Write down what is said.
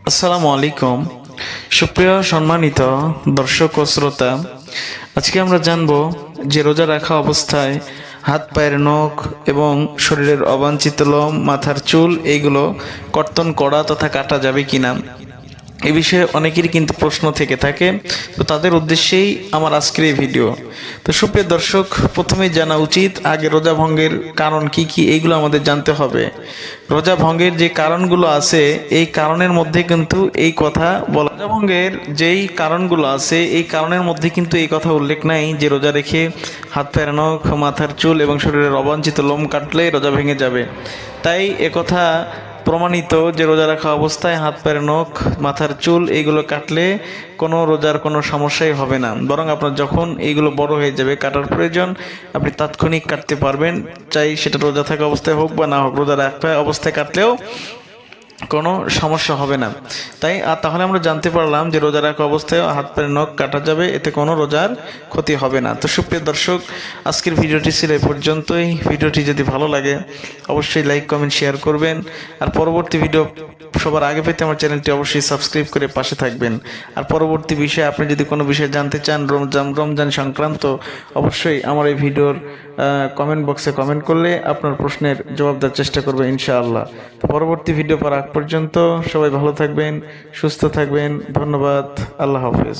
আসসালামু আলাইকুম। সুপ্রিয় সম্মানিত দর্শক ও শ্রোতা, আজকে আমরা জানব যে রোজা রাখা অবস্থায় হাত পায়ের নখ এবং শরীরের অবাঞ্ছিত লোম, মাথার চুল এইগুলো কর্তন করা তথা কাটা যাবে কিনা। এই বিষয়ে অনেকেরই কিন্তু প্রশ্ন থেকে থাকে, তো তাদের উদ্দেশ্যেই আমার আজকের এই ভিডিও। তো সুপ্রিয় দর্শক, প্রথমেই জানা উচিত আগে রোজা ভঙ্গের কারণ কি কি এইগুলো আমাদের জানতে হবে। রোজা ভঙ্গের যে কারণগুলো আছে এই কারণের মধ্যে কিন্তু এই কথা বলা, রোজা ভঙ্গের যেই কারণগুলো আছে এই কারণের মধ্যে কিন্তু এই কথা উল্লেখ নাই যে রোজা রেখে হাত পায়ের নখ, মাথার চুল এবং শরীরের অবাঞ্ছিত লোম কাটলে রোজা ভেঙে যাবে। তাই একথা প্রমাণিত যে রোজা রাখা অবস্থায় হাত পায়ের নখ, মাথার চুল এইগুলো কাটলে কোনো রোজার কোনো সমস্যাই হবে না, বরং আপনার যখন এইগুলো বড় হয়ে যাবে কাটার প্রয়োজন আপনি তাৎক্ষণিক কাটতে পারবেন, চাই সেটা রোজা থাকা অবস্থায় হোক বা না হোক। রোজা রাখা অবস্থায় কাটলেও কোনো সমস্যা হবে না। তাহলে আমরা জানতে পারলাম যে রোজা রাখা অবস্থায় হাত পায়ের নখ কাটা যাবে, এতে কোনো রোজার ক্ষতি হবে না। তো সুপ্রিয় দর্শক, আজকের ভিডিওটি ছিল এই পর্যন্তই। ভিডিওটি যদি ভালো লাগে অবশ্যই লাইক, কমেন্ট, শেয়ার করবেন। আর পরবর্তী ভিডিও সবার আগে পেতে আমার চ্যানেলটি অবশ্যই সাবস্ক্রাইব করে পাশে থাকবেন। আর পরবর্তী বিষয়ে আপনি যদি কোনো বিষয় জানতে চান রমজান সংক্রান্ত, অবশ্যই আমার এই ভিডিওর কমেন্ট বক্সে কমেন্ট করলে আপনার প্রশ্নের জবাব দেওয়ার চেষ্টা করবে ইনশাআল্লাহ। তো পরবর্তী ভিডিও পাওয়ার আগ পর্যন্ত সবাই ভালো থাকবেন, সুস্থ থাকবেন। ধন্যবাদ। আল্লাহ হাফেজ।